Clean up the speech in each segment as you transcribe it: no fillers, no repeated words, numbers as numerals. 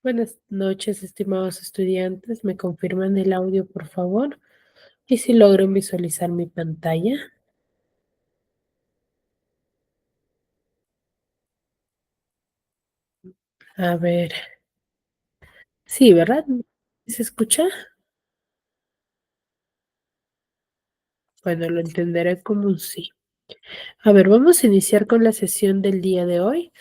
Buenas noches, estimados estudiantes. ¿Me confirman el audio, por favor? Y si logran visualizar mi pantalla. A ver. Sí, ¿verdad? ¿Se escucha? Bueno, lo entenderé como un sí. A ver, vamos a iniciar con la sesión del día de hoy,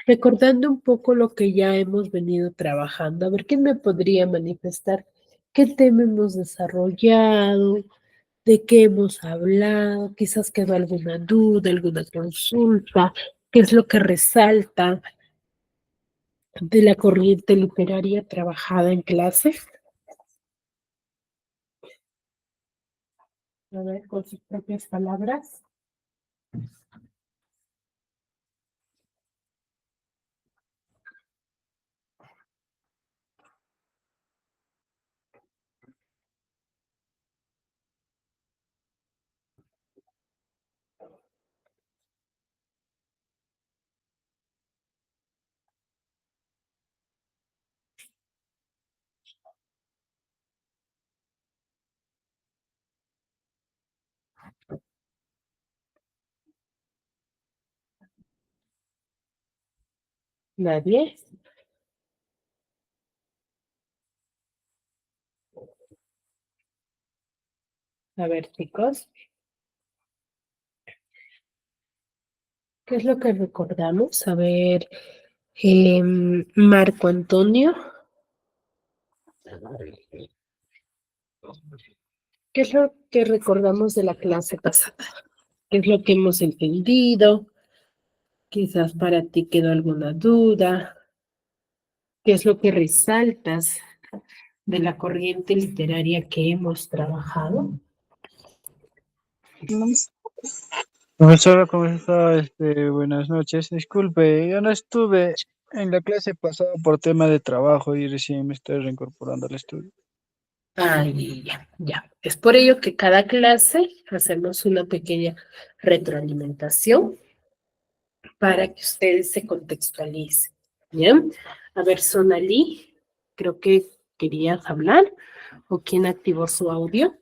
recordando un poco lo que ya hemos venido trabajando. A ver, ¿quién me podría manifestar qué tema hemos desarrollado? ¿De qué hemos hablado? Quizás quedó alguna duda, alguna consulta. ¿Qué es lo que resalta de la corriente literaria trabajada en clase? A ver, con sus propias palabras. Nadie. A ver, chicos, ¿qué es lo que recordamos? A ver, Marco Antonio, ¿qué es lo que recordamos de la clase pasada? ¿Qué es lo que hemos entendido? Quizás para ti quedó alguna duda. ¿Qué es lo que resaltas de la corriente literaria que hemos trabajado? Profesora, ¿cómo está? Buenas noches. Disculpe, yo no estuve en la clase pasada por tema de trabajo y recién me estoy reincorporando al estudio. Ay, ya, ya. Es por ello que cada clase hacemos una pequeña retroalimentación para que ustedes se contextualicen. ¿Bien? A ver, Sonali, creo que querías hablar. ¿O quién activó su audio?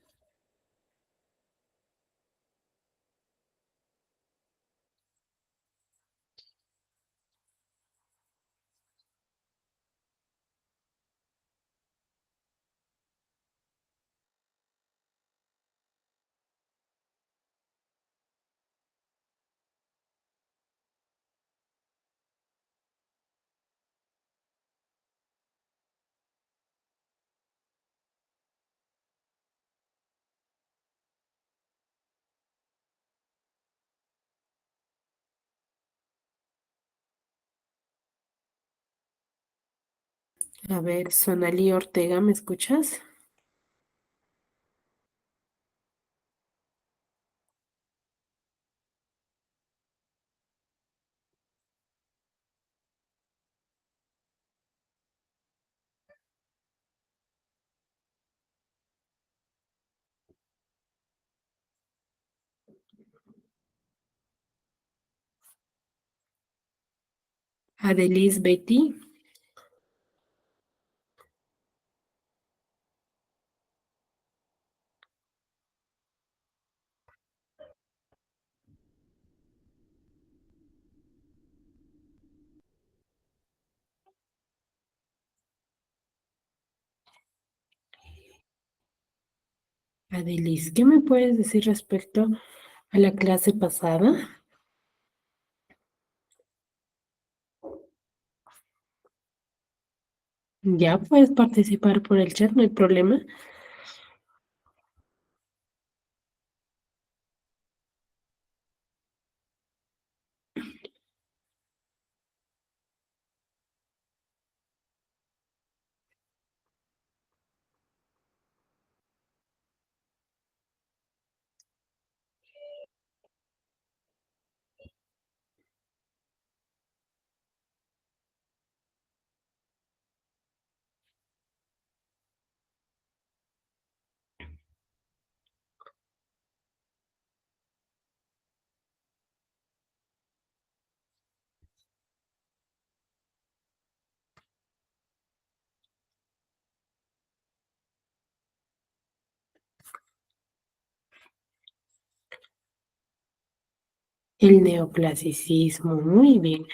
A ver, Sonali Ortega, ¿me escuchas? Adelis Betty. Adelis, ¿qué me puedes decir respecto a la clase pasada? Ya puedes participar por el chat, no hay problema. El neoclasicismo, muy bien.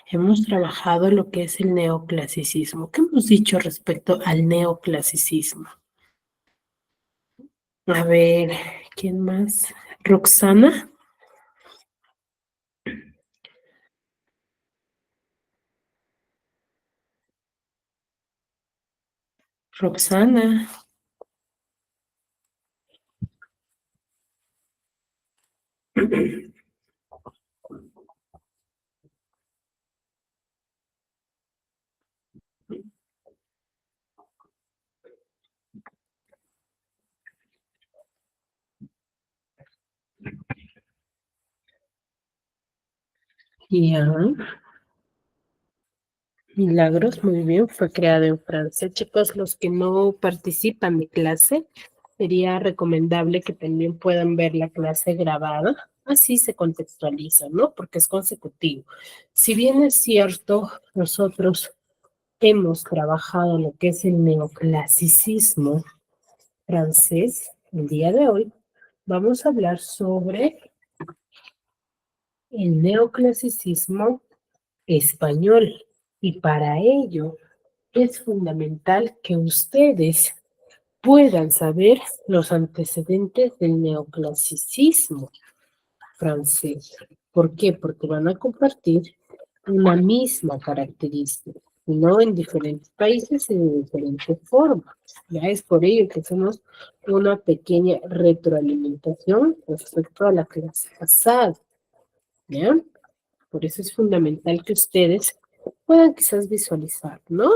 Hemos trabajado lo que es el neoclasicismo. ¿Qué hemos dicho respecto al neoclasicismo? A ver, ¿quién más? Roxana. Roxana. Ya. Milagros, muy bien, fue creado en Francia. Chicos, los que no participan de clase, sería recomendable que también puedan ver la clase grabada. Así se contextualiza, ¿no? Porque es consecutivo. Si bien es cierto, nosotros hemos trabajado lo que es el neoclasicismo francés, el día de hoy vamos a hablar sobre el neoclasicismo español. Y para ello es fundamental que ustedes puedan saber los antecedentes del neoclasicismo francés. ¿Por qué? Porque van a compartir una misma característica, no en diferentes países y de diferentes formas. Ya es por ello que hacemos una pequeña retroalimentación respecto a la clase pasada. ¿Ya? Por eso es fundamental que ustedes puedan quizás visualizar, ¿no?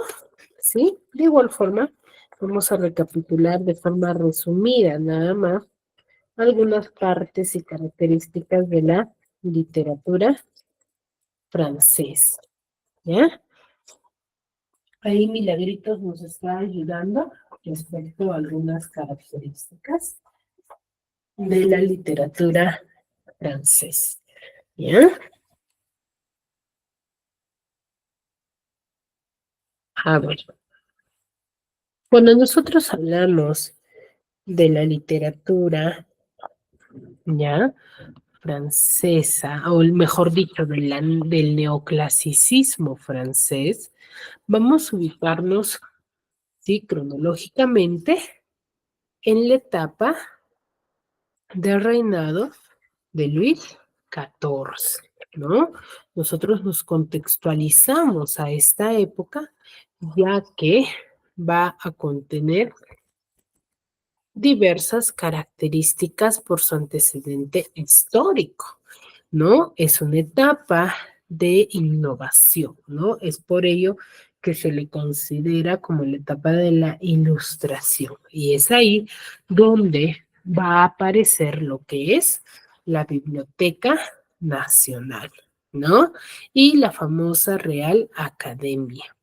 ¿Sí? De igual forma, vamos a recapitular de forma resumida nada más algunas partes y características de la literatura francesa, ¿ya? Ahí Milagritos nos está ayudando respecto a algunas características de la literatura francesa, ¿ya? A ver, cuando nosotros hablamos de la literatura, ¿ya? Francesa, o mejor dicho, del neoclasicismo francés, vamos a ubicarnos, sí, cronológicamente en la etapa del reinado de Luis XIV, ¿no? Nosotros nos contextualizamos a esta época, ya que va a contener diversas características por su antecedente histórico, ¿no? Es una etapa de innovación, ¿no? Es por ello que se le considera como la etapa de la ilustración. Y es ahí donde va a aparecer lo que es la Biblioteca Nacional, ¿no? Y la famosa Real Academia.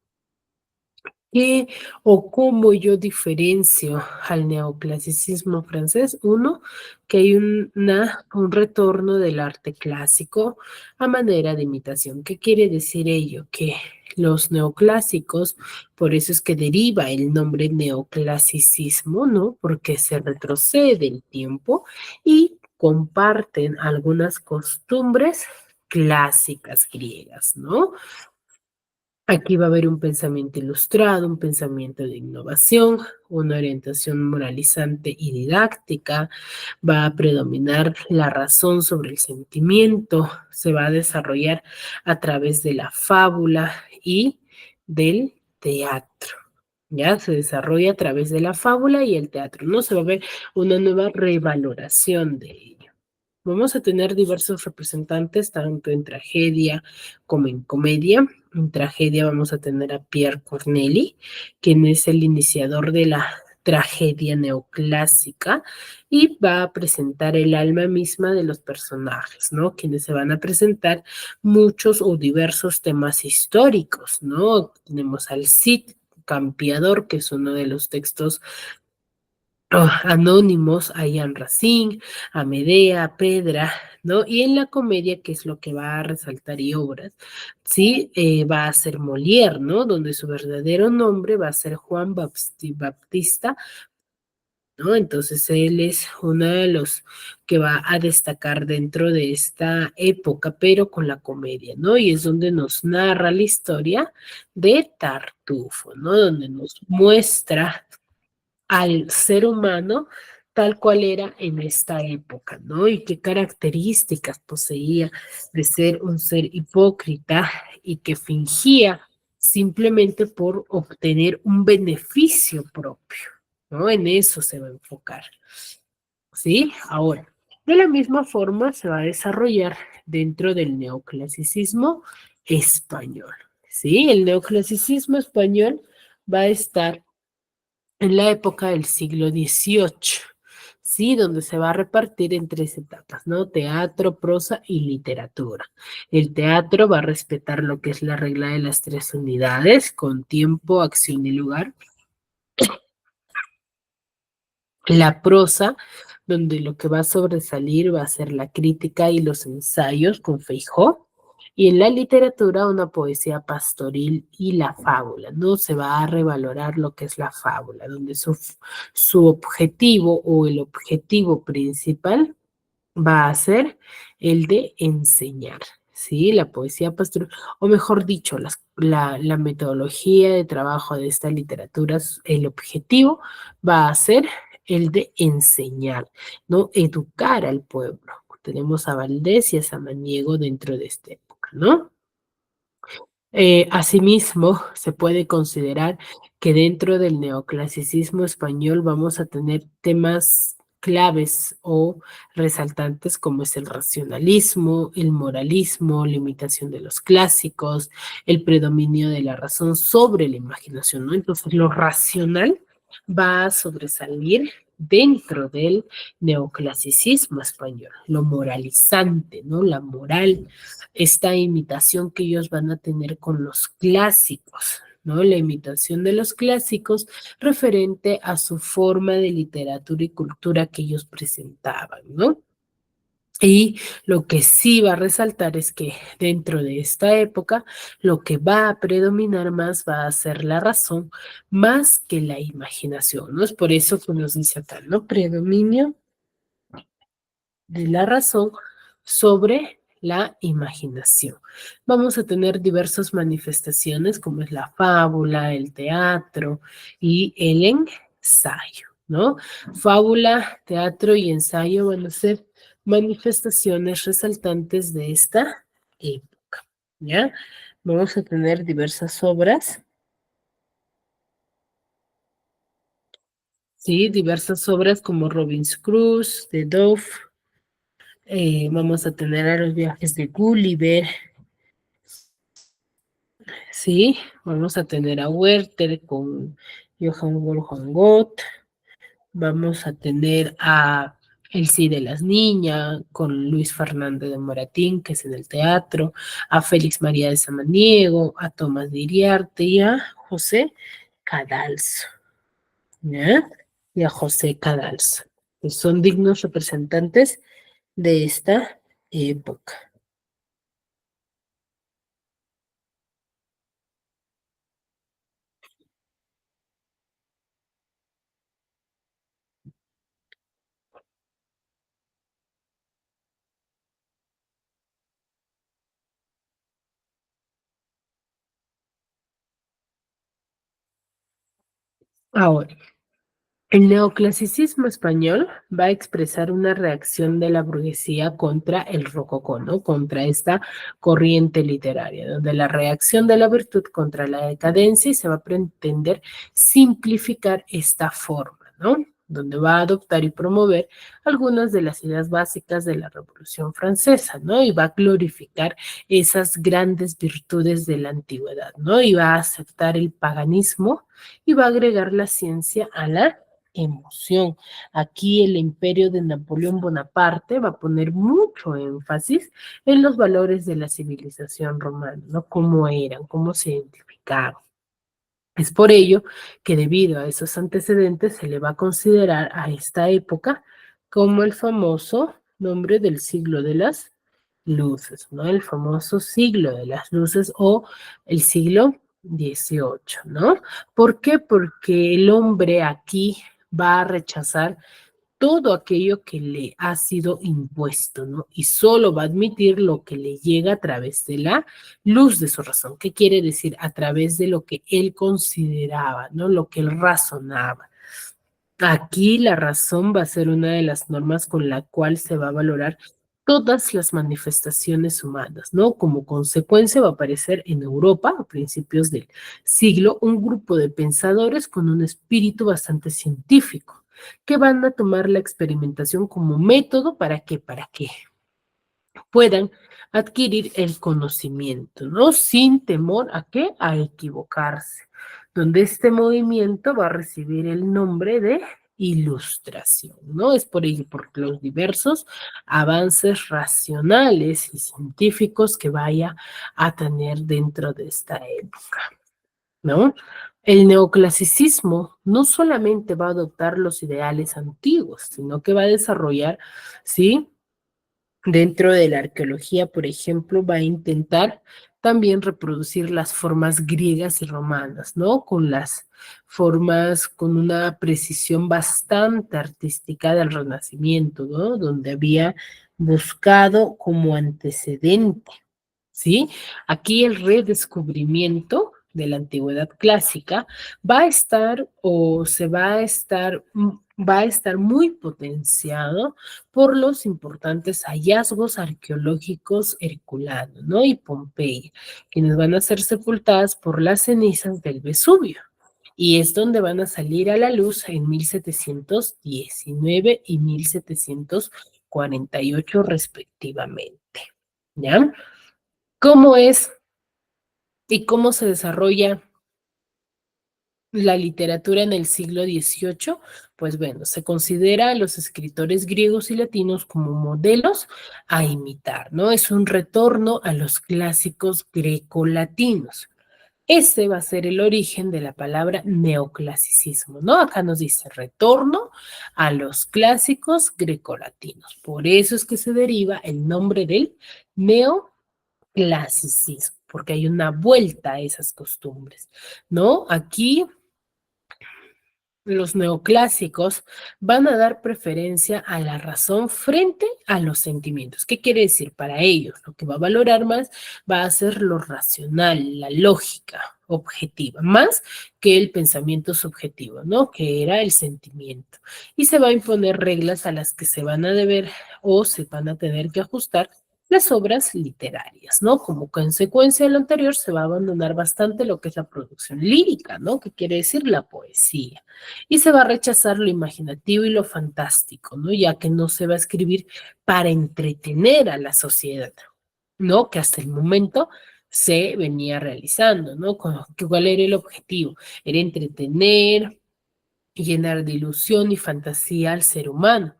¿Qué o cómo yo diferencio al neoclasicismo francés? Uno, que hay un retorno del arte clásico a manera de imitación. ¿Qué quiere decir ello? Que los neoclásicos, por eso es que deriva el nombre neoclasicismo, ¿no? Porque se retrocede el tiempo y comparten algunas costumbres clásicas griegas, ¿no? Aquí va a haber un pensamiento ilustrado, un pensamiento de innovación, una orientación moralizante y didáctica, va a predominar la razón sobre el sentimiento, se va a desarrollar a través de la fábula y del teatro. Ya se desarrolla a través de la fábula y el teatro, ¿no? Se va a ver una nueva revaloración de ello. Vamos a tener diversos representantes, tanto en tragedia como en comedia. En tragedia vamos a tener a Pierre Corneli, quien es el iniciador de la tragedia neoclásica y va a presentar el alma misma de los personajes, ¿no? Quienes se van a presentar muchos o diversos temas históricos, ¿no? Tenemos al Cid Campeador, que es uno de los textos anónimos, a Ian Racine, a Medea, a Pedra, ¿no? Y en la comedia, que es lo que va a resaltar y obras, ¿sí? Va a ser Molière, ¿no? Donde su verdadero nombre va a ser Juan Baptista ¿no? Entonces él es uno de los que va a destacar dentro de esta época, pero con la comedia, ¿no? Y es donde nos narra la historia de Tartufo, ¿no? Donde nos muestra al ser humano tal cual era en esta época, ¿no? Y qué características poseía de ser un ser hipócrita y que fingía simplemente por obtener un beneficio propio, ¿no? En eso se va a enfocar, ¿sí? Ahora, de la misma forma se va a desarrollar dentro del neoclasicismo español, ¿sí? El neoclasicismo español va a estar en la época del siglo XVIII, ¿sí? Donde se va a repartir en tres etapas, ¿no? Teatro, prosa y literatura. El teatro va a respetar lo que es la regla de las tres unidades, con tiempo, acción y lugar. La prosa, donde lo que va a sobresalir va a ser la crítica y los ensayos con Feijó. Y en la literatura, una poesía pastoril y la fábula, ¿no? Se va a revalorar lo que es la fábula, donde su objetivo o el objetivo principal va a ser el de enseñar, ¿sí? La poesía pastoral, o mejor dicho, la metodología de trabajo de esta literatura, el objetivo va a ser el de enseñar, ¿no? Educar al pueblo. Tenemos a Valdés y a Samaniego dentro de esta época, ¿no? Asimismo, se puede considerar que dentro del neoclasicismo español vamos a tener temas claves o resaltantes como es el racionalismo, el moralismo, la imitación de los clásicos, el predominio de la razón sobre la imaginación, ¿no? Entonces, lo racional va a sobresalir dentro del neoclasicismo español, lo moralizante, ¿no? La moral, esta imitación que ellos van a tener con los clásicos, ¿no? La imitación de los clásicos referente a su forma de literatura y cultura que ellos presentaban, ¿no? Y lo que sí va a resaltar es que dentro de esta época lo que va a predominar más va a ser la razón más que la imaginación, ¿no? Es por eso que nos dice acá, ¿no? Predominio de la razón sobre la imaginación. Vamos a tener diversas manifestaciones como es la fábula, el teatro y el ensayo, ¿no? Fábula, teatro y ensayo van a ser manifestaciones resaltantes de esta época, ¿ya? Vamos a tener diversas obras, ¿sí? Diversas obras como Robin's Crusoe, de Dove, vamos a tener a los viajes de Gulliver, ¿sí? Vamos a tener a Werther con Johann Wolfgang Goethe, vamos a tener a El sí de las niñas con Luis Fernando de Moratín, que es en el teatro, a Félix María de Samaniego, a Tomás de Iriarte y a José Cadalso, ¿ya? Y a José Cadalso, que son dignos representantes de esta época. Ahora, el neoclasicismo español va a expresar una reacción de la burguesía contra el rococó, ¿no? Contra esta corriente literaria, donde la reacción de la virtud contra la decadencia y se va a pretender simplificar esta forma, ¿no? Donde va a adoptar y promover algunas de las ideas básicas de la Revolución Francesa, ¿no? Y va a glorificar esas grandes virtudes de la antigüedad, ¿no? Y va a aceptar el paganismo y va a agregar la ciencia a la emoción. Aquí el imperio de Napoleón Bonaparte va a poner mucho énfasis en los valores de la civilización romana, ¿no? Cómo eran, cómo se identificaban. Es por ello que debido a esos antecedentes se le va a considerar a esta época como el famoso nombre del siglo de las luces, ¿no? El famoso siglo de las luces o el siglo XVIII, ¿no? ¿Por qué? Porque el hombre aquí va a rechazar todo aquello que le ha sido impuesto, ¿no? Y solo va a admitir lo que le llega a través de la luz de su razón. ¿Qué quiere decir? A través de lo que él consideraba, ¿no? Lo que él razonaba. Aquí la razón va a ser una de las normas con la cual se va a valorar todas las manifestaciones humanas, ¿no? Como consecuencia va a aparecer en Europa a principios del siglo un grupo de pensadores con un espíritu bastante científico, que van a tomar la experimentación como método para que puedan adquirir el conocimiento, ¿no? Sin temor a qué, a equivocarse, donde este movimiento va a recibir el nombre de ilustración, ¿no? Es por ello, por los diversos avances racionales y científicos que vaya a tener dentro de esta época, ¿no? El neoclasicismo no solamente va a adoptar los ideales antiguos, sino que va a desarrollar, ¿sí? Dentro de la arqueología, por ejemplo, va a intentar también reproducir las formas griegas y romanas, ¿no? Con las formas, con una precisión bastante artística del Renacimiento, ¿no? Donde había buscado como antecedente, ¿sí? Aquí el redescubrimiento de la antigüedad clásica va a estar o se va a estar muy potenciado por los importantes hallazgos arqueológicos herculanos, ¿no? Y Pompeya, quienes van a ser sepultadas por las cenizas del Vesubio. Y es donde van a salir a la luz en 1719 y 1748 respectivamente. ¿Ya? ¿Cómo es y cómo se desarrolla la literatura en el siglo XVIII? Pues bueno, se considera a los escritores griegos y latinos como modelos a imitar, ¿no? Es un retorno a los clásicos grecolatinos. Ese va a ser el origen de la palabra neoclasicismo, ¿no? Acá nos dice retorno a los clásicos grecolatinos. Por eso es que se deriva el nombre del neoclasicismo, porque hay una vuelta a esas costumbres, ¿no? Aquí los neoclásicos van a dar preferencia a la razón frente a los sentimientos. ¿Qué quiere decir? Para ellos, lo que va a valorar más va a ser lo racional, la lógica objetiva, más que el pensamiento subjetivo, ¿no? Que era el sentimiento. Y se va a imponer reglas a las que se van a deber o se van a tener que ajustar las obras literarias, ¿no? Como consecuencia de lo anterior, se va a abandonar bastante lo que es la producción lírica, ¿no? Que quiere decir la poesía, y se va a rechazar lo imaginativo y lo fantástico, ¿no? Ya que no se va a escribir para entretener a la sociedad, ¿no? Que hasta el momento se venía realizando, ¿no? ¿Cuál era el objetivo? Era entretener, llenar de ilusión y fantasía al ser humano,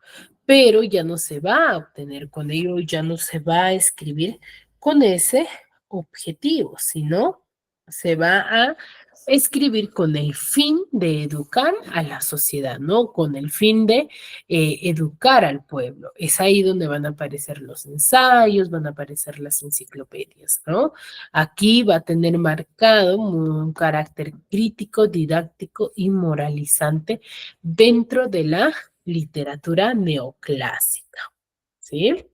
pero ya no se va a obtener con ello, ya no se va a escribir con ese objetivo, sino se va a escribir con el fin de educar a la sociedad, ¿no? Con el fin de educar al pueblo. Es ahí donde van a aparecer los ensayos, van a aparecer las enciclopedias, ¿no? Aquí va a tener marcado un carácter crítico, didáctico y moralizante dentro de la literatura neoclásica, ¿sí?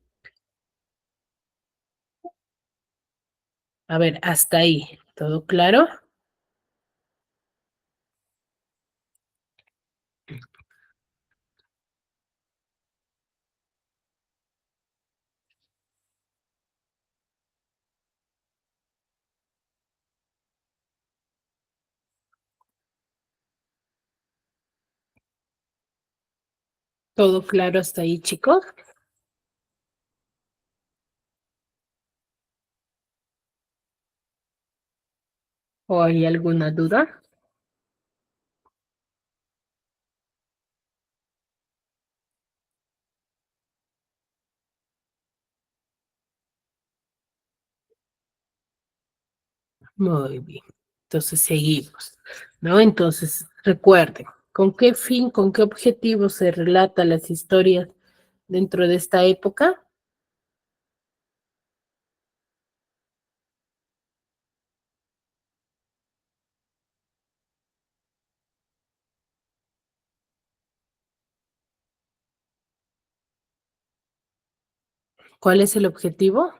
A ver, hasta ahí, ¿todo claro? ¿Todo claro hasta ahí, chicos? ¿O hay alguna duda? Muy bien. Entonces seguimos, ¿no? Entonces, recuerden, ¿con qué fin, con qué objetivo se relata las historias dentro de esta época? ¿Cuál es el objetivo?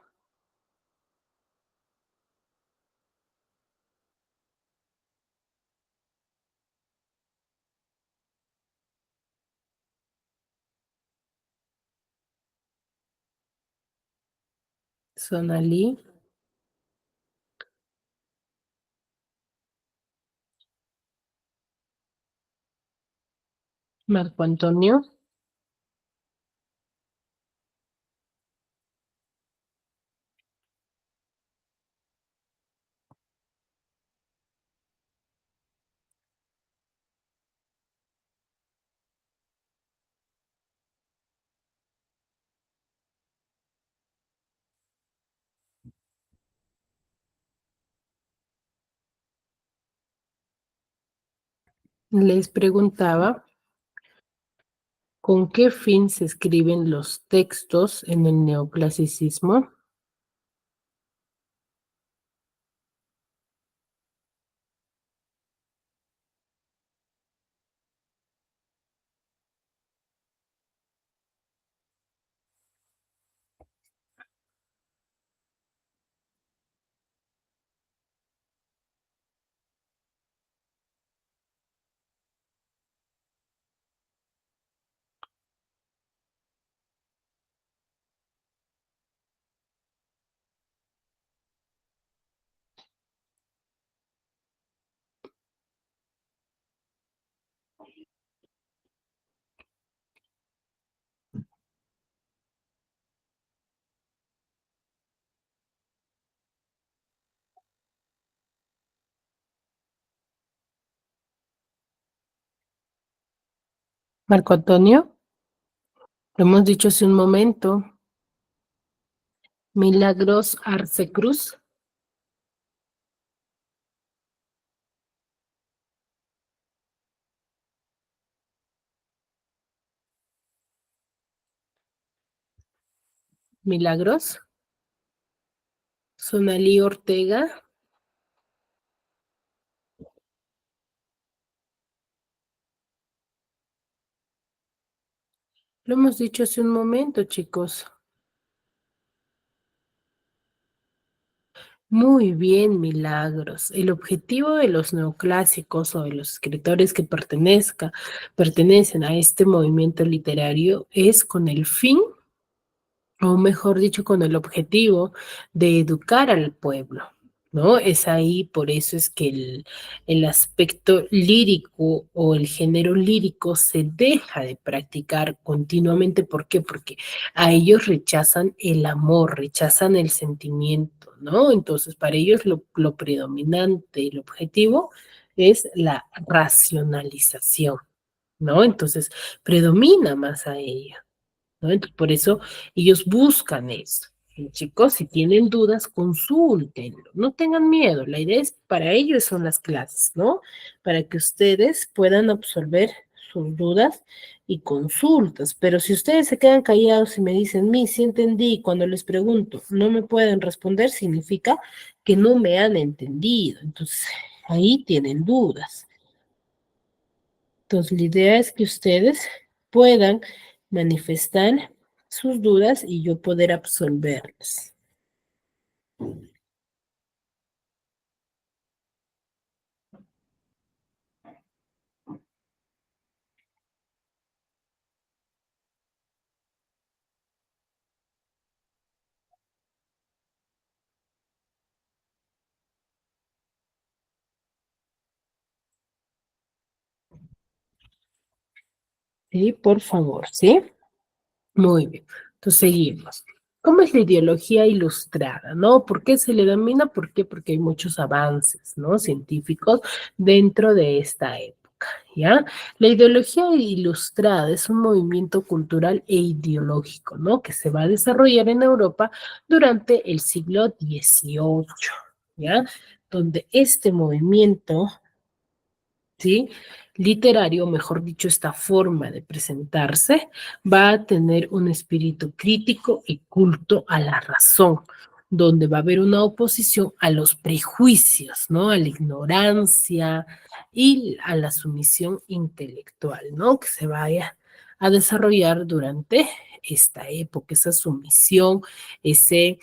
Sonalí, Marco Antonio. Les preguntaba con qué fin se escriben los textos en el neoclasicismo. Marco Antonio, lo hemos dicho hace un momento. Milagros Arce Cruz. Milagros. Sonalí Ortega. Lo hemos dicho hace un momento, chicos. Muy bien, Milagros. El objetivo de los neoclásicos o de los escritores que pertenecen a este movimiento literario es con el fin, o mejor dicho, con el objetivo de educar al pueblo, ¿no? Es ahí, por eso es que el aspecto lírico o el género lírico se deja de practicar continuamente. ¿Por qué? Porque a ellos rechazan el amor, rechazan el sentimiento, ¿no? Entonces, para ellos lo predominante, el objetivo es la racionalización, ¿no? Entonces, predomina más a ello. ¿No? Entonces, por eso ellos buscan eso. Y chicos, si tienen dudas, consúltenlo, no tengan miedo. La idea es, para ellos son las clases, ¿no? Para que ustedes puedan absolver sus dudas y consultas. Pero si ustedes se quedan callados y me dicen, sí entendí, y cuando les pregunto, no me pueden responder, significa que no me han entendido. Entonces, ahí tienen dudas. Entonces, la idea es que ustedes puedan manifestar sus dudas y yo poder absolverlas. Sí, por favor, ¿sí? Muy bien. Entonces, seguimos. ¿Cómo es la ideología ilustrada, no? ¿Por qué se le denomina? ¿Por qué? Porque hay muchos avances, ¿no? Científicos dentro de esta época, ¿ya? La ideología ilustrada es un movimiento cultural e ideológico, ¿no? Que se va a desarrollar en Europa durante el siglo XVIII, ¿ya? Donde este movimiento, ¿sí? Literario, mejor dicho, esta forma de presentarse, va a tener un espíritu crítico y culto a la razón, donde va a haber una oposición a los prejuicios, ¿no? A la ignorancia y a la sumisión intelectual, ¿no? Que se vaya a desarrollar durante esta época. Esa sumisión, ese,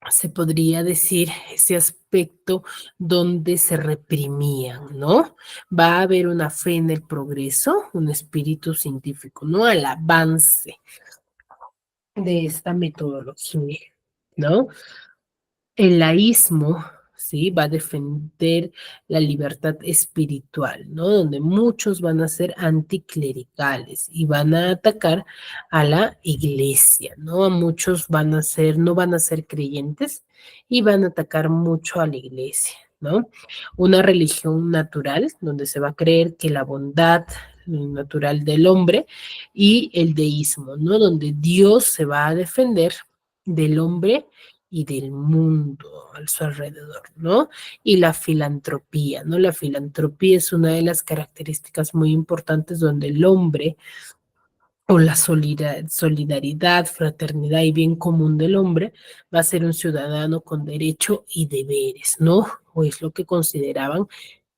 se podría decir, ese aspecto donde se reprimían, ¿no? Va a haber una fe en el progreso, un espíritu científico, ¿no? Al avance de esta metodología, ¿no? El laísmo, ¿sí? Va a defender la libertad espiritual, ¿no? Donde muchos van a ser anticlericales y van a atacar a la iglesia, ¿no? A muchos van a ser, no van a ser creyentes y van a atacar mucho a la iglesia, ¿no? Una religión natural, donde se va a creer que la bondad natural del hombre y el deísmo, ¿no? Donde Dios se va a defender del hombre y del mundo a su alrededor, ¿no? Y la filantropía, ¿no? La filantropía es una de las características muy importantes donde el hombre o la solidaridad, fraternidad y bien común del hombre va a ser un ciudadano con derecho y deberes, ¿no? O es lo que consideraban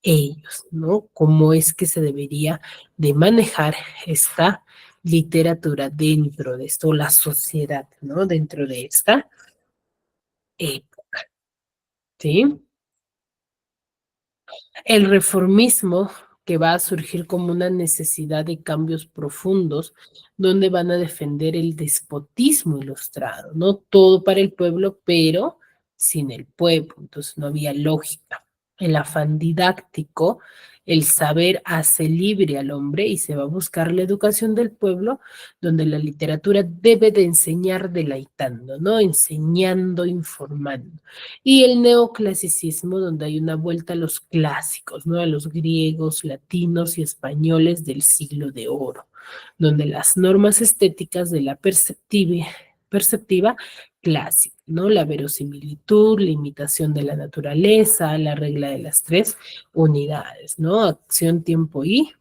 ellos, ¿no? Cómo es que se debería de manejar esta literatura dentro de esto, la sociedad, ¿no? Dentro de esta época. ¿Sí? El reformismo que va a surgir como una necesidad de cambios profundos, donde van a defender el despotismo ilustrado, ¿no? Todo para el pueblo, pero sin el pueblo, entonces no había lógica. El afán didáctico, el saber hace libre al hombre y se va a buscar la educación del pueblo, donde la literatura debe de enseñar deleitando, ¿no? Enseñando, informando. Y el neoclasicismo, donde hay una vuelta a los clásicos, ¿no? A los griegos, latinos y españoles del siglo de oro, donde las normas estéticas de la perceptiva clásica, ¿no? La verosimilitud, la imitación de la naturaleza, la regla de las tres unidades, ¿no? Acción, tiempo y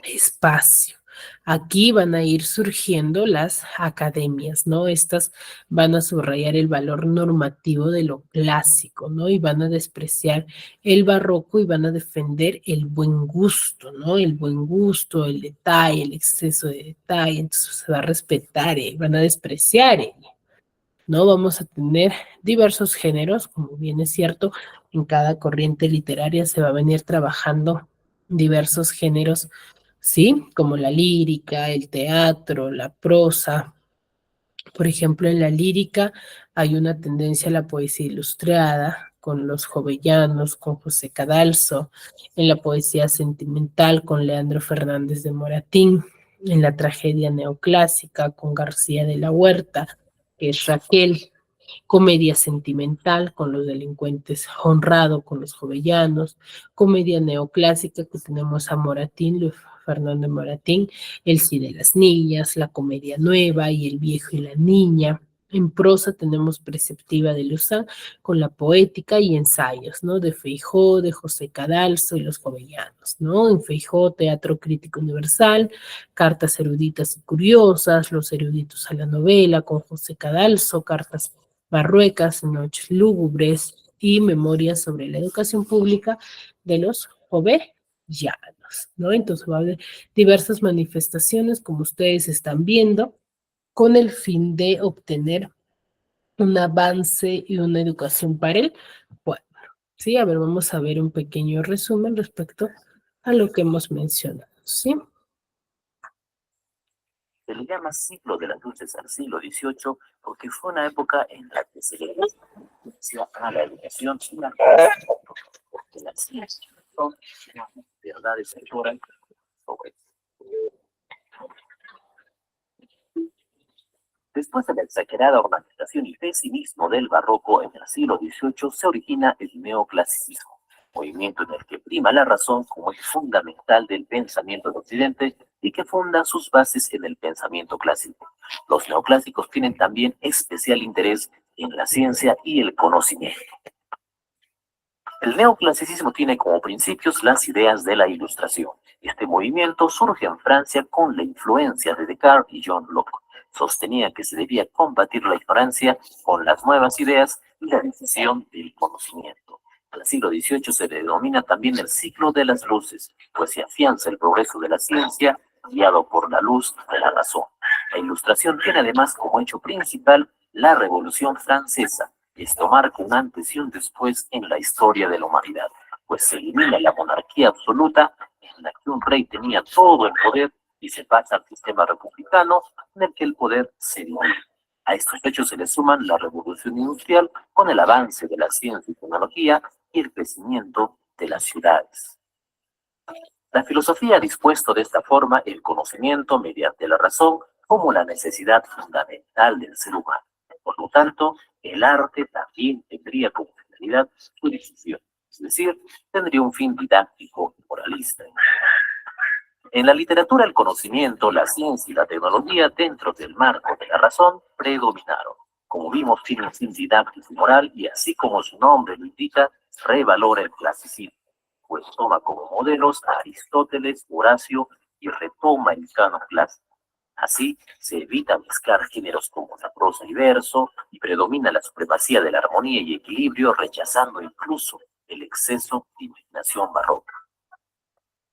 espacio. Aquí van a ir surgiendo las academias, ¿no? Estas van a subrayar el valor normativo de lo clásico, ¿no? Y van a despreciar el barroco y van a defender el buen gusto, ¿no? El buen gusto, el detalle, el exceso de detalle, entonces se va a respetar, van a despreciar, ¿no? Vamos a tener diversos géneros, como bien es cierto, en cada corriente literaria se va a venir trabajando diversos géneros, ¿sí? Como la lírica, el teatro, la prosa. Por ejemplo, en la lírica hay una tendencia a la poesía ilustrada, con los jovellanos, con José Cadalso, en la poesía sentimental con Leandro Fernández de Moratín, en la tragedia neoclásica con García de la Huerta, que es Raquel, comedia sentimental con los delincuentes, honrado con los jovellanos, comedia neoclásica que tenemos a Moratín, Luis Fernando Moratín, El sí de las niñas, la comedia nueva y El viejo y la niña. En prosa tenemos Preceptiva de Luzán con la poética y ensayos, ¿no? De Feijó, de José Cadalso y los jovellanos, ¿no? En Feijó, Teatro Crítico Universal, Cartas eruditas y curiosas, Los eruditos a la novela con José Cadalso, Cartas Barruecas, Noches lúgubres y Memorias sobre la educación pública de los jovellanos, ¿no? Entonces va a haber diversas manifestaciones, como ustedes están viendo, con el fin de obtener un avance y una educación para el pueblo. Sí, a ver, vamos a ver un pequeño resumen respecto a lo que hemos mencionado, ¿sí? Se le llama siglo de las luces al siglo XVIII porque fue una época en la que se le dio a la educación y la porque las ciencias son verdades seguras sobre. Después de la exagerada ornamentación y pesimismo del barroco en el siglo XVIII se origina el neoclasicismo, movimiento en el que prima la razón como eje fundamental del pensamiento de Occidente y que funda sus bases en el pensamiento clásico. Los neoclásicos tienen también especial interés en la ciencia y el conocimiento. El neoclasicismo tiene como principios las ideas de la Ilustración. Este movimiento surge en Francia con la influencia de Descartes y John Locke. Sostenía que se debía combatir la ignorancia con las nuevas ideas y la difusión del conocimiento. Al siglo XVIII se le denomina también el siglo de las luces, pues se afianza el progreso de la ciencia guiado por la luz de la razón. La Ilustración tiene además como hecho principal la Revolución Francesa. Esto marca un antes y un después en la historia de la humanidad, pues se elimina la monarquía absoluta en la que un rey tenía todo el poder y se pasa al sistema republicano en el que el poder se divide. A estos hechos se le suman la revolución industrial con el avance de la ciencia y tecnología y el crecimiento de las ciudades. La filosofía ha dispuesto de esta forma el conocimiento mediante la razón como la necesidad fundamental del ser humano. Por lo tanto, el arte también tendría como finalidad su difusión, es decir, tendría un fin didáctico y moralista. En la literatura, el conocimiento, la ciencia y la tecnología, dentro del marco de la razón, predominaron. Como vimos, tiene un fin didáctico y moral, y así como su nombre lo indica, revalora el clasicismo, pues toma como modelos a Aristóteles, Horacio y retoma el canon clásico. Así, se evita mezclar géneros como la prosa y verso, y predomina la supremacía de la armonía y equilibrio, rechazando incluso el exceso de imaginación barroca.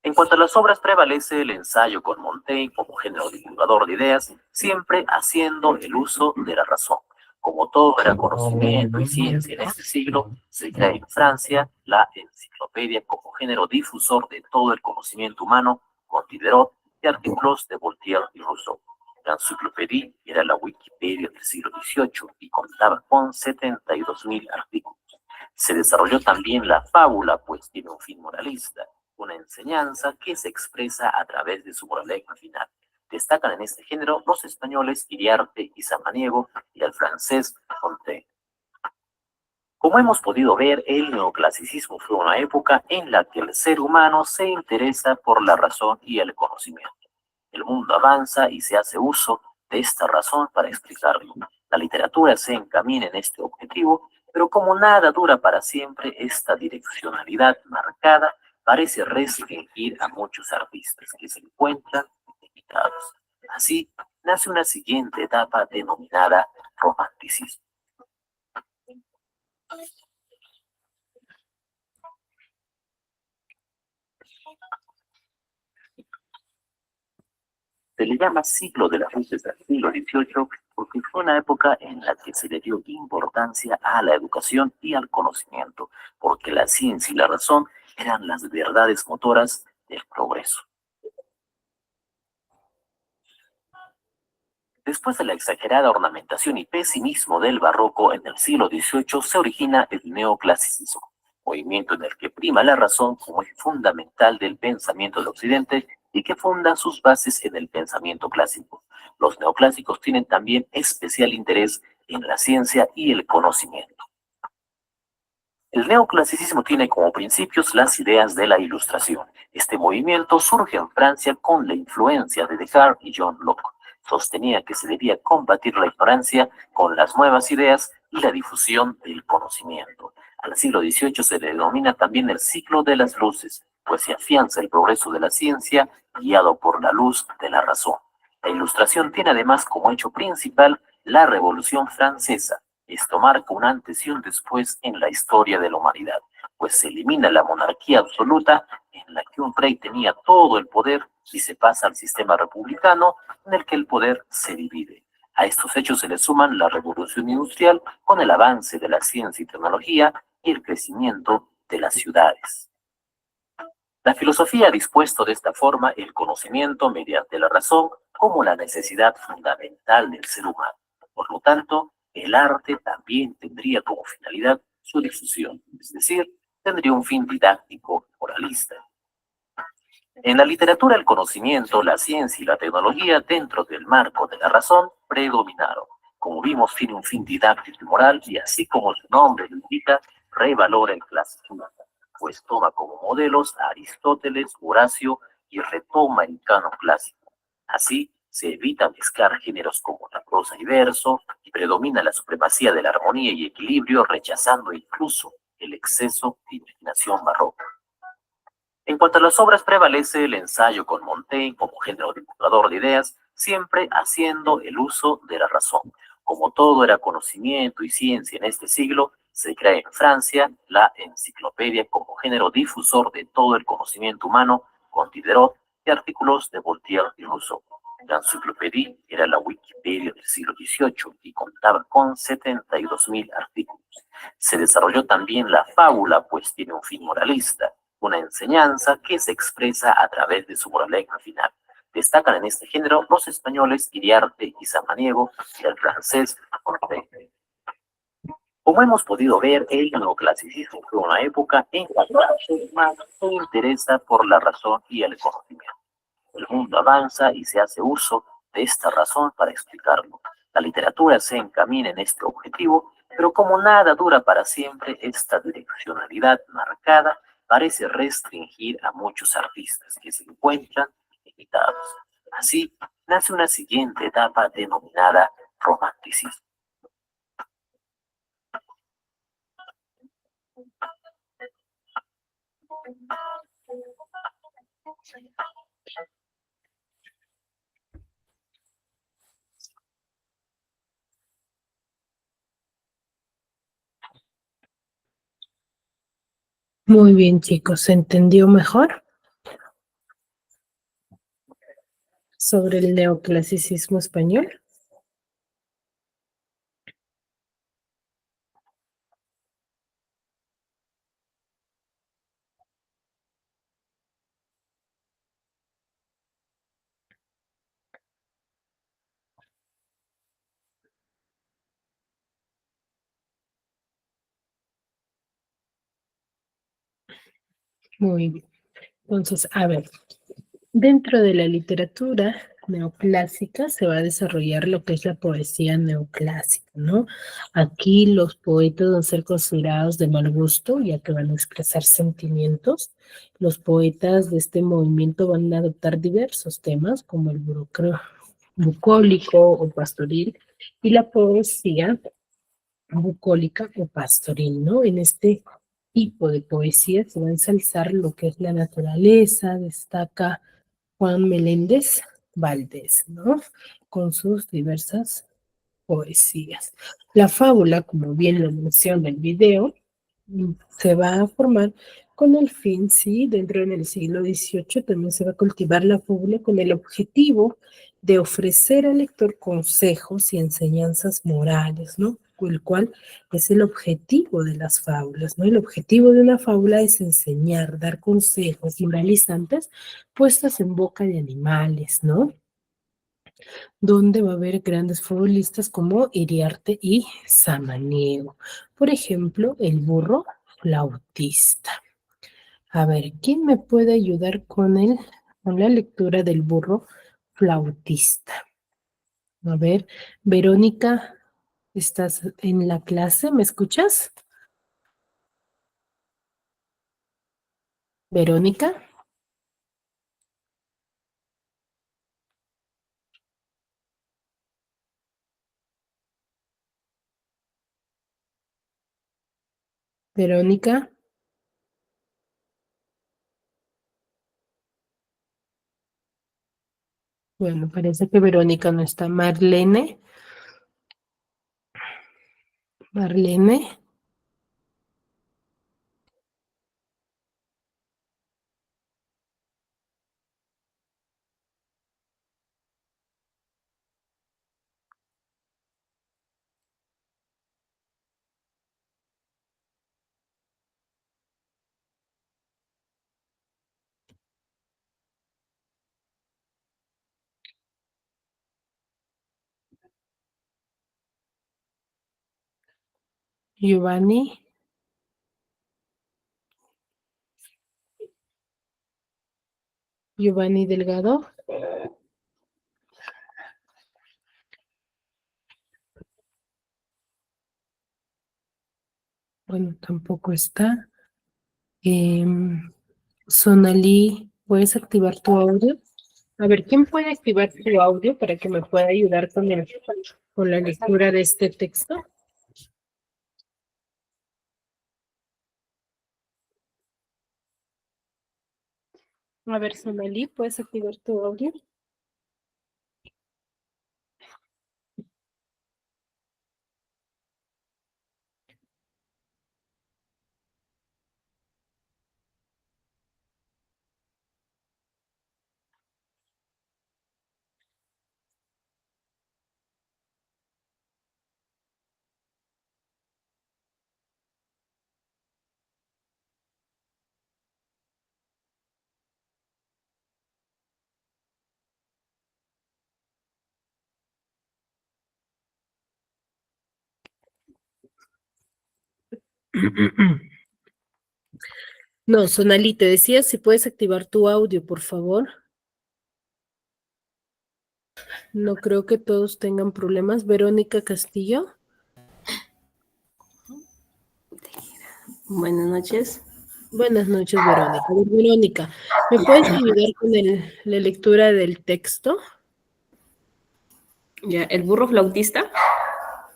En cuanto a las obras, prevalece el ensayo con Montaigne como género divulgador de ideas, siempre haciendo el uso de la razón. Como todo era conocimiento y ciencia en este siglo, se crea en Francia la enciclopedia como género difusor de todo el conocimiento humano, con Diderot y artículos de Voltaire y Rousseau. La enciclopedia era la Wikipedia del siglo XVIII y contaba con 72.000 artículos. Se desarrolló también la fábula, pues tiene un fin moralista, una enseñanza que se expresa a través de su moraleja final. Destacan en este género los españoles Iriarte y Samaniego y el francés Montaigne. Como hemos podido ver, el neoclasicismo fue una época en la que el ser humano se interesa por la razón y el conocimiento. El mundo avanza y se hace uso de esta razón para explicarlo. La literatura se encamina en este objetivo, pero como nada dura para siempre, esta direccionalidad marcada parece restringir a muchos artistas que se encuentran limitados. Así, nace una siguiente etapa denominada romanticismo. Se le llama siglo de las luces del siglo XVIII porque fue una época en la que se le dio importancia a la educación y al conocimiento, porque la ciencia y la razón eran las verdades motoras del progreso. Después de la exagerada ornamentación y pesimismo del barroco en el siglo XVIII, se origina el neoclasicismo, movimiento en el que prima la razón como eje fundamental del pensamiento del Occidente y que funda sus bases en el pensamiento clásico. Los neoclásicos tienen también especial interés en la ciencia y el conocimiento. El neoclasicismo tiene como principios las ideas de la Ilustración. Este movimiento surge en Francia con la influencia de Descartes y John Locke. Sostenía que se debía combatir la ignorancia con las nuevas ideas y la difusión del conocimiento. Al siglo XVIII se le denomina también el siglo de las luces, pues se afianza el progreso de la ciencia guiado por la luz de la razón. La Ilustración tiene además como hecho principal la Revolución Francesa. Esto marca un antes y un después en la historia de la humanidad, pues se elimina la monarquía absoluta en la que un rey tenía todo el poder y se pasa al sistema republicano en el que el poder se divide. A estos hechos se le suman la revolución industrial con el avance de la ciencia y tecnología y el crecimiento de las ciudades. La filosofía ha dispuesto de esta forma el conocimiento mediante la razón como la necesidad fundamental del ser humano. Por lo tanto, el arte también tendría como finalidad su difusión, es decir, tendría un fin didáctico y moralista. En la literatura, el conocimiento, la ciencia y la tecnología, dentro del marco de la razón, predominaron. Como vimos, tiene un fin didáctico y moral, y así como su nombre lo indica, revalora el clasicismo, pues toma como modelos a Aristóteles, Horacio y retoma el canon clásico. Así, se evita mezclar géneros como la prosa y verso, y predomina la supremacía de la armonía y equilibrio, rechazando incluso el exceso de imaginación barroca. En cuanto a las obras, prevalece el ensayo con Montaigne como género divulgador de ideas, siempre haciendo el uso de la razón. Como todo era conocimiento y ciencia en este siglo, se crea en Francia la enciclopedia como género difusor de todo el conocimiento humano, con Diderot y artículos de Voltaire y Rousseau. La enciclopedia era la Wikipedia del siglo XVIII y contaba con 72.000 artículos. Se desarrolló también la fábula, pues tiene un fin moralista, una enseñanza que se expresa a través de su moraleja final. Destacan en este género los españoles Iriarte y Samaniego y el francés Corneille. Como hemos podido ver, el neoclasicismo fue una época en la que la gente más se interesa por la razón y el conocimiento. El mundo avanza y se hace uso de esta razón para explicarlo. La literatura se encamina en este objetivo, pero como nada dura para siempre, esta direccionalidad marcada parece restringir a muchos artistas que se encuentran limitados. Así, nace una siguiente etapa denominada romanticismo. Muy bien, chicos, ¿se entendió mejor sobre el neoclasicismo español? Muy bien. Entonces, a ver, dentro de la literatura neoclásica se va a desarrollar lo que es la poesía neoclásica, ¿no? Aquí los poetas van a ser considerados de mal gusto, ya que van a expresar sentimientos. Los poetas de este movimiento van a adoptar diversos temas, como el bucólico o pastoril, y la poesía bucólica o pastoril, ¿no? En este tipo de poesía se va a ensalzar lo que es la naturaleza, destaca Juan Meléndez Valdés, ¿no? Con sus diversas poesías. La fábula, como bien lo menciona el video, se va a formar con el fin, sí, dentro del siglo XVIII también se va a cultivar la fábula con el objetivo de ofrecer al lector consejos y enseñanzas morales, ¿no? El cual es el objetivo de las fábulas, ¿no? El objetivo de una fábula es enseñar, dar consejos moralizantes puestas en boca de animales, ¿no? Donde va a haber grandes futbolistas como Iriarte y Samaniego. Por ejemplo, el burro flautista. A ver, ¿quién me puede ayudar con la lectura del burro flautista? A ver, Verónica, ¿estás en la clase? ¿Me escuchas? Verónica, Verónica. Bueno, parece que Verónica no está. Marlene, Giovanni, Giovanni Delgado. Bueno, tampoco está. Sonali, ¿puedes activar tu audio? A ver, ¿quién puede activar tu audio para que me pueda ayudar con la lectura de este texto? A ver, Sonali, ¿puedes activar tu audio? No, Sonali, te decía si puedes activar tu audio, por favor. No creo que todos tengan problemas. Verónica Castillo. Buenas noches. Buenas noches, Verónica. A ver, Verónica, ¿me puedes ayudar con la lectura del texto? Ya, el burro flautista.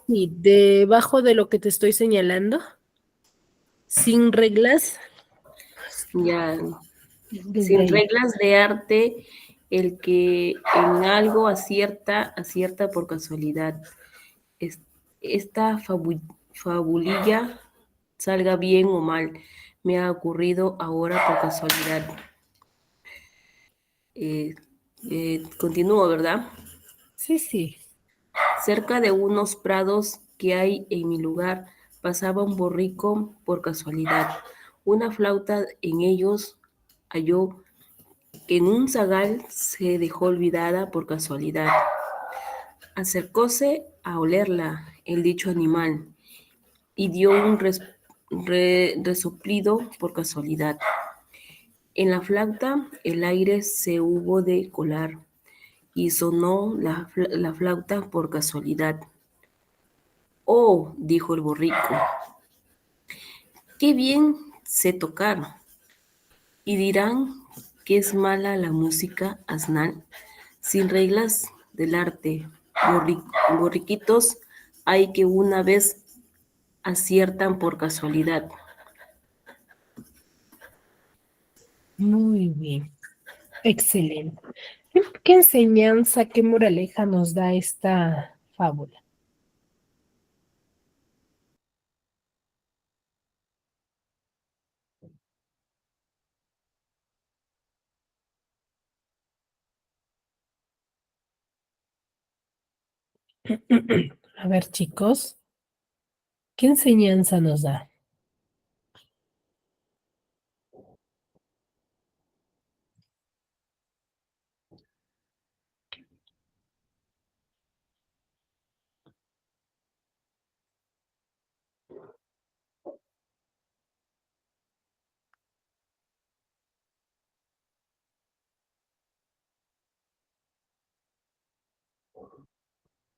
Y debajo de lo que te estoy señalando, sin reglas, Ya, desde sin ahí. reglas de arte, el que en algo acierta, acierta por casualidad. Es- Esta fabulilla, salga bien o mal, me ha ocurrido ahora por casualidad. Eh, Continúo, ¿verdad? Sí, sí. Cerca de unos prados que hay en mi lugar, pasaba un borrico por casualidad. Una flauta en ellos halló que en un zagal se dejó olvidada por casualidad. Acercóse a olerla el dicho animal y dio un resoplido por casualidad. En la flauta el aire se hubo de colar y sonó la flauta por casualidad. Oh, dijo el borrico, qué bien sé tocar. Y dirán que es mala la música asnal, sin reglas del arte. Borriquitos hay que una vez aciertan por casualidad. Muy bien. Excelente. ¿Qué enseñanza, qué moraleja nos da esta fábula? A ver, chicos, ¿qué enseñanza nos da?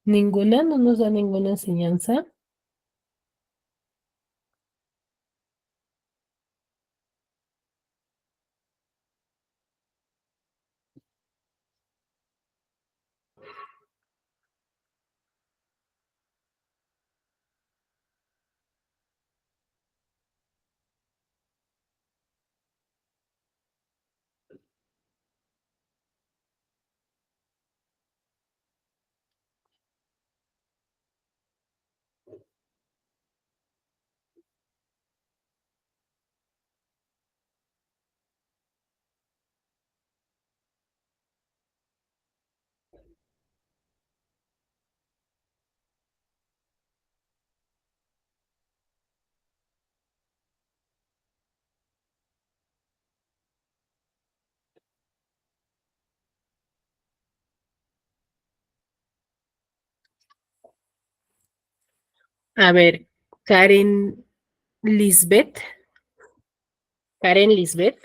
¿Ninguna? ¿No nos da ninguna enseñanza? A ver, Karen Lisbeth. Karen Lisbeth.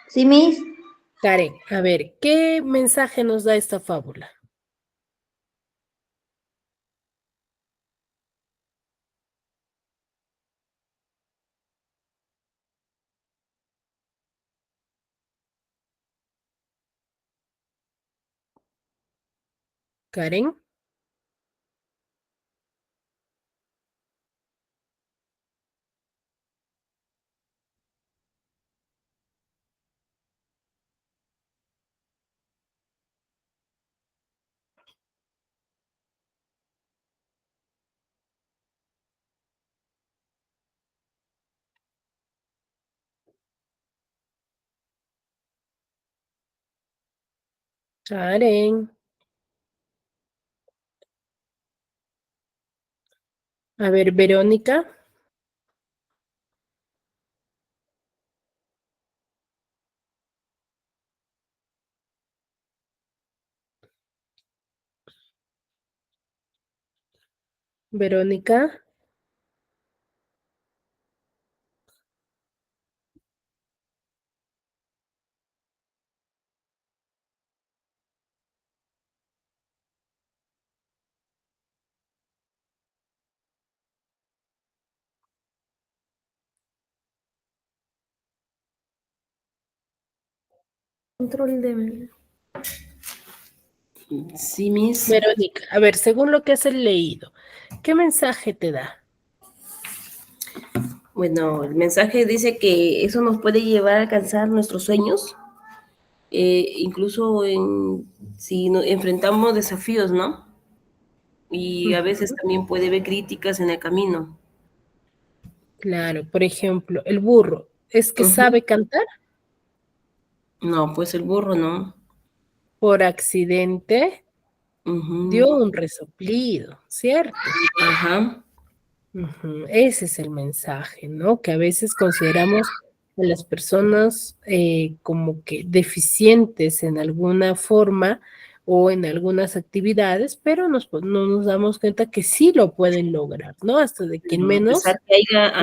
Sí, Miss. Karen, a ver, ¿qué mensaje nos da esta fábula? Karen. Karen. A ver, Verónica. Verónica. Control de... Sí, Miss. Verónica, a ver, según lo que has leído, ¿qué mensaje te da? Bueno, el mensaje dice que eso nos puede llevar a alcanzar nuestros sueños, incluso si enfrentamos desafíos, ¿no? Y a veces Ujú. también puede haber críticas en el camino. Claro, por ejemplo, el burro, ¿es que Ujú. sabe cantar? No, pues el burro, ¿no? Por accidente dio Ujú. un resoplido, ¿cierto? Ajá. Ujú. Ese es el mensaje, ¿no? Que a veces consideramos a las personas como que deficientes en alguna forma o en algunas actividades, pero no nos damos cuenta que sí lo pueden lograr, ¿no? Hasta de quien menos. A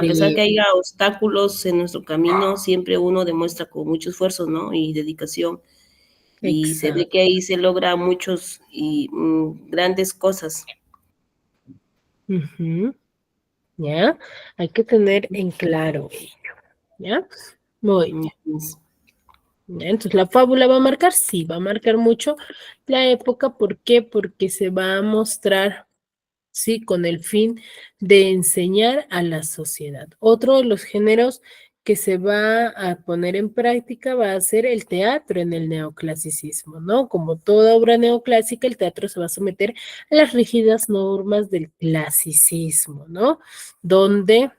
pesar que haya obstáculos en nuestro camino, siempre uno demuestra con mucho esfuerzo, ¿no? Y dedicación. Y se ve Exacto. que ahí se logra muchos y grandes cosas. Ujú. ¿Ya? Hay que tener en claro ello, ¿ya? Muy bien. Pues, ¿Ya? Entonces, ¿la fábula va a marcar? Sí, va a marcar mucho la época. ¿Por qué? Porque se va a mostrar, sí, con el fin de enseñar a la sociedad. Otro de los géneros que se va a poner en práctica va a ser el teatro en el neoclasicismo, ¿no? Como toda obra neoclásica, el teatro se va a someter a las rígidas normas del clasicismo, ¿no? Donde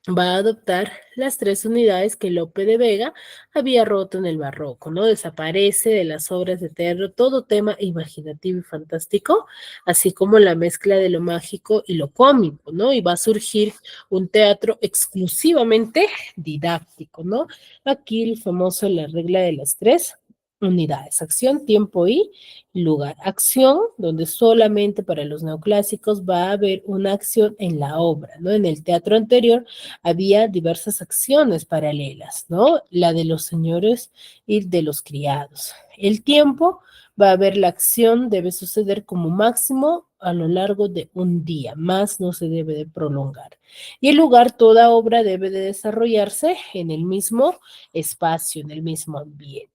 va a adoptar las tres unidades que Lope de Vega había roto en el barroco, ¿no? Desaparece de las obras de teatro todo tema imaginativo y fantástico, así como la mezcla de lo mágico y lo cómico, ¿no? Y va a surgir un teatro exclusivamente didáctico, ¿no? Aquí el famoso la regla de las tres unidades, acción, tiempo y lugar. Acción, donde solamente para los neoclásicos va a haber una acción en la obra, ¿no? En el teatro anterior había diversas acciones paralelas, ¿no? La de los señores y de los criados. El tiempo va a haber la acción, debe suceder como máximo a lo largo de un día, más no se debe de prolongar. Y el lugar, toda obra debe de desarrollarse en el mismo espacio, en el mismo ambiente,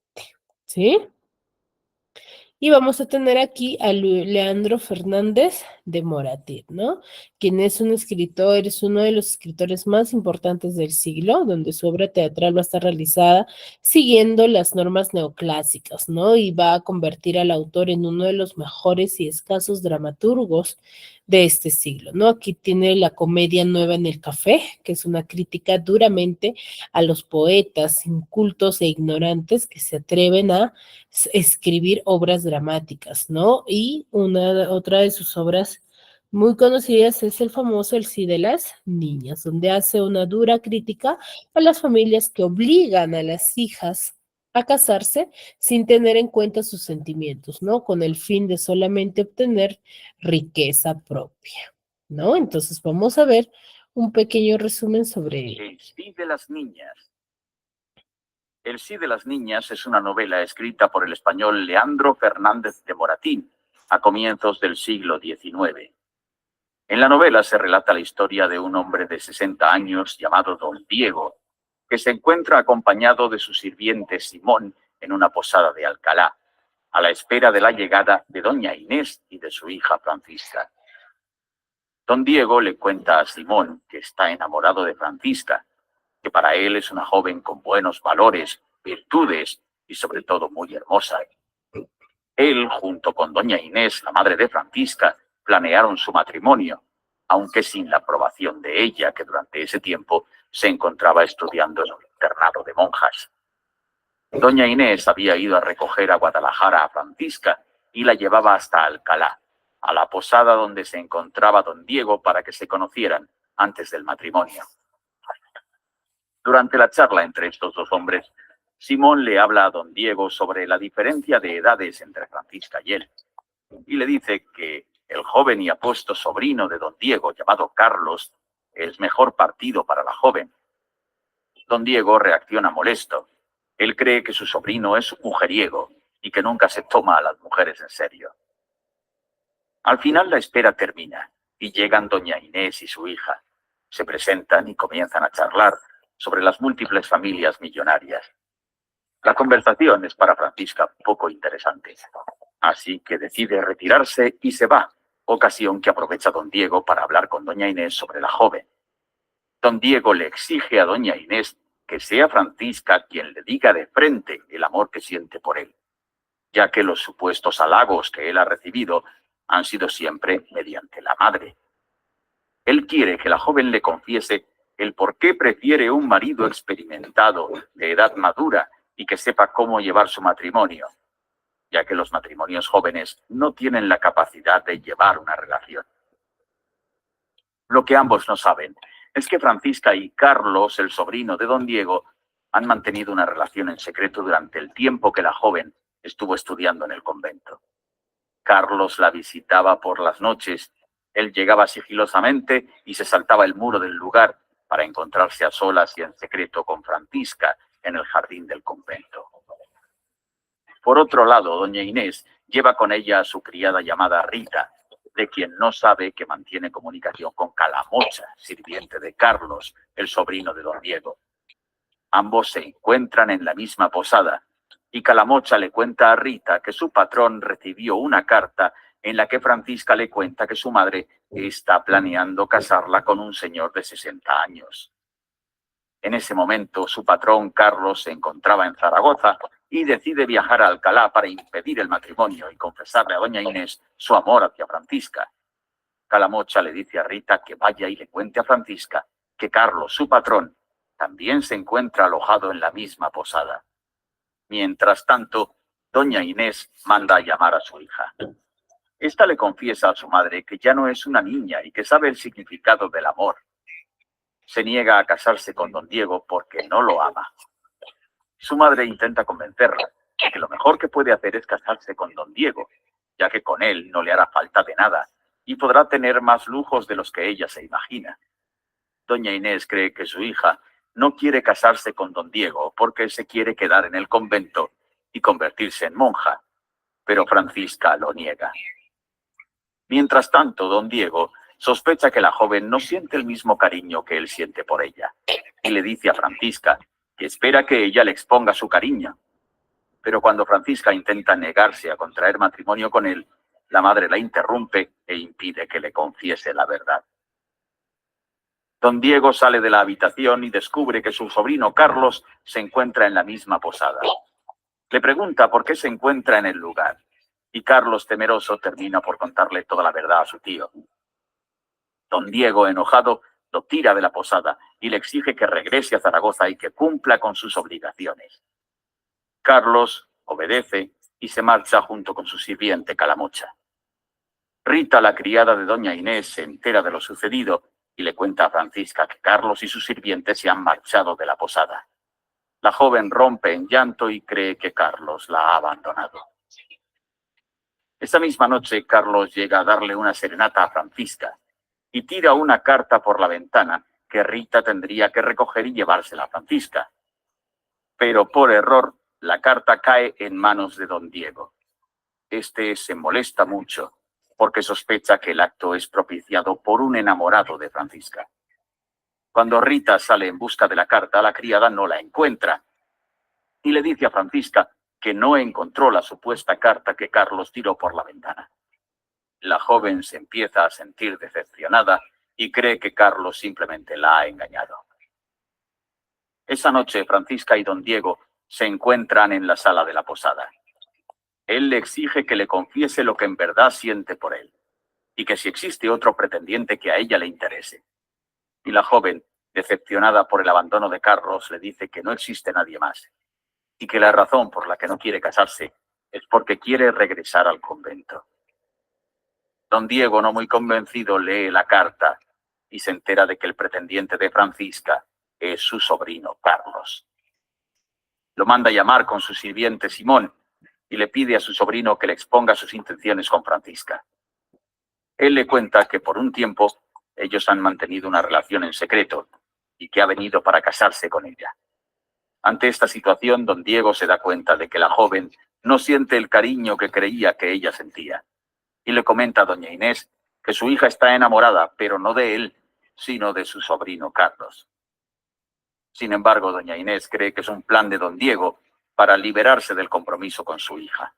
¿sí? Y vamos a tener aquí a Leandro Fernández de Moratín, ¿no? Quien es un escritor, es uno de los escritores más importantes del siglo, donde su obra teatral va a estar realizada siguiendo las normas neoclásicas, ¿no? Y va a convertir al autor en uno de los mejores y escasos dramaturgos de este siglo, ¿no? Aquí tiene la comedia nueva en el café, que es una crítica duramente a los poetas incultos e ignorantes que se atreven a escribir obras dramáticas, ¿no? Y otra de sus obras muy conocidas es el famoso El sí de las niñas, donde hace una dura crítica a las familias que obligan a las hijas a casarse sin tener en cuenta sus sentimientos, ¿no? Con el fin de solamente obtener riqueza propia, ¿no? Entonces vamos a ver un pequeño resumen sobre ello. El sí de las niñas. El sí de las niñas es una novela escrita por el español Leandro Fernández de Moratín a comienzos del siglo XIX. En la novela se relata la historia de un hombre de 60 años llamado Don Diego, que se encuentra acompañado de su sirviente Simón en una posada de Alcalá, a la espera de la llegada de doña Inés y de su hija Francisca. Don Diego le cuenta a Simón que está enamorado de Francisca, que para él es una joven con buenos valores, virtudes y sobre todo muy hermosa. Él, junto con doña Inés, la madre de Francisca, planearon su matrimonio, aunque sin la aprobación de ella, que durante ese tiempo se encontraba estudiando en un internado de monjas. Doña Inés había ido a recoger a Guadalajara a Francisca y la llevaba hasta Alcalá, a la posada donde se encontraba don Diego para que se conocieran antes del matrimonio. Durante la charla entre estos dos hombres, Simón le habla a don Diego sobre la diferencia de edades entre Francisca y él, y le dice que el el joven y apuesto sobrino de don Diego, llamado Carlos, es mejor partido para la joven. Don Diego reacciona molesto. Él cree que su sobrino es un mujeriego y que nunca se toma a las mujeres en serio. Al final la espera termina y llegan doña Inés y su hija. Se presentan y comienzan a charlar sobre las múltiples familias millonarias. La conversación es para Francisca poco interesante, así que decide retirarse y se va, ocasión que aprovecha don Diego para hablar con doña Inés sobre la joven. Don Diego le exige a doña Inés que sea Francisca quien le diga de frente el amor que siente por él, ya que los supuestos halagos que él ha recibido han sido siempre mediante la madre. Él quiere que la joven le confiese el por qué prefiere un marido experimentado, de edad madura, y que sepa cómo llevar su matrimonio, ya que los matrimonios jóvenes no tienen la capacidad de llevar una relación. Lo que ambos no saben es que Francisca y Carlos, el sobrino de don Diego, han mantenido una relación en secreto durante el tiempo que la joven estuvo estudiando en el convento. Carlos la visitaba por las noches. Él llegaba sigilosamente y se saltaba el muro del lugar para encontrarse a solas y en secreto con Francisca en el jardín del convento. Por otro lado, doña Inés lleva con ella a su criada llamada Rita, de quien no sabe que mantiene comunicación con Calamocha, sirviente de Carlos, el sobrino de don Diego. Ambos se encuentran en la misma posada, y Calamocha le cuenta a Rita que su patrón recibió una carta en la que Francisca le cuenta que su madre está planeando casarla con un señor de 60 años. En ese momento, su patrón Carlos se encontraba en Zaragoza y decide viajar a Alcalá para impedir el matrimonio y confesarle a doña Inés su amor hacia Francisca. Calamocha le dice a Rita que vaya y le cuente a Francisca que Carlos, su patrón, también se encuentra alojado en la misma posada. Mientras tanto, doña Inés manda a llamar a su hija. Esta le confiesa a su madre que ya no es una niña y que sabe el significado del amor. Se niega a casarse con don Diego porque no lo ama. Su madre intenta convencerla de que lo mejor que puede hacer es casarse con don Diego, ya que con él no le hará falta de nada y podrá tener más lujos de los que ella se imagina. Doña Inés cree que su hija no quiere casarse con don Diego porque se quiere quedar en el convento y convertirse en monja, pero Francisca lo niega. Mientras tanto, don Diego sospecha que la joven no siente el mismo cariño que él siente por ella y le dice a Francisca que espera que ella le exponga su cariño. Pero cuando Francisca intenta negarse a contraer matrimonio con él, la madre la interrumpe e impide que le confiese la verdad. Don Diego sale de la habitación y descubre que su sobrino Carlos se encuentra en la misma posada. Le pregunta por qué se encuentra en el lugar, y Carlos, temeroso, termina por contarle toda la verdad a su tío. Don Diego, enojado, lo tira de la posada y le exige que regrese a Zaragoza y que cumpla con sus obligaciones. Carlos obedece y se marcha junto con su sirviente Calamocha. Rita, la criada de doña Inés, se entera de lo sucedido y le cuenta a Francisca que Carlos y su sirviente se han marchado de la posada. La joven rompe en llanto y cree que Carlos la ha abandonado. Esa misma noche, Carlos llega a darle una serenata a Francisca y tira una carta por la ventana que Rita tendría que recoger y llevársela a Francisca. Pero por error, la carta cae en manos de don Diego. Este se molesta mucho porque sospecha que el acto es propiciado por un enamorado de Francisca. Cuando Rita sale en busca de la carta, la criada no la encuentra y le dice a Francisca que no encontró la supuesta carta que Carlos tiró por la ventana. La joven se empieza a sentir decepcionada y cree que Carlos simplemente la ha engañado. Esa noche, Francisca y don Diego se encuentran en la sala de la posada. Él le exige que le confiese lo que en verdad siente por él y que si existe otro pretendiente que a ella le interese. Y la joven, decepcionada por el abandono de Carlos, le dice que no existe nadie más y que la razón por la que no quiere casarse es porque quiere regresar al convento. Don Diego, no muy convencido, lee la carta y se entera de que el pretendiente de Francisca es su sobrino Carlos. Lo manda a llamar con su sirviente Simón y le pide a su sobrino que le exponga sus intenciones con Francisca. Él le cuenta que por un tiempo ellos han mantenido una relación en secreto y que ha venido para casarse con ella. Ante esta situación, don Diego se da cuenta de que la joven no siente el cariño que creía que ella sentía. Y le comenta a doña Inés que su hija está enamorada, pero no de él, sino de su sobrino Carlos. Sin embargo, doña Inés cree que es un plan de don Diego para liberarse del compromiso con su hija.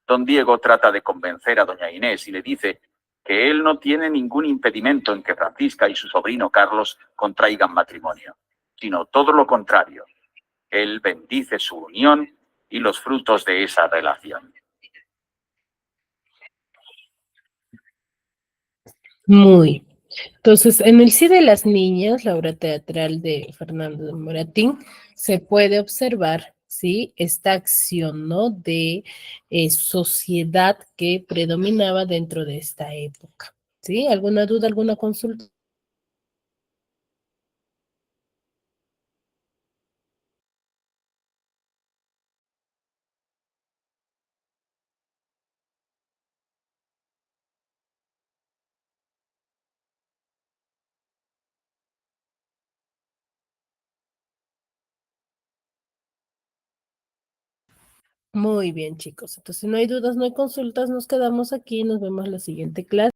Don Diego trata de convencer a doña Inés y le dice que él no tiene ningún impedimento en que Francisca y su sobrino Carlos contraigan matrimonio, sino todo lo contrario. Él bendice su unión y los frutos de esa relación. Muy. Entonces, en el Sí de las Niñas, la obra teatral de Fernando de Moratín, se puede observar, ¿sí? Esta acción, ¿no? De sociedad que predominaba dentro de esta época, ¿sí? ¿Alguna duda, alguna consulta? Muy bien, chicos. Entonces, si no hay dudas, no hay consultas, nos quedamos aquí. Nos vemos la siguiente clase.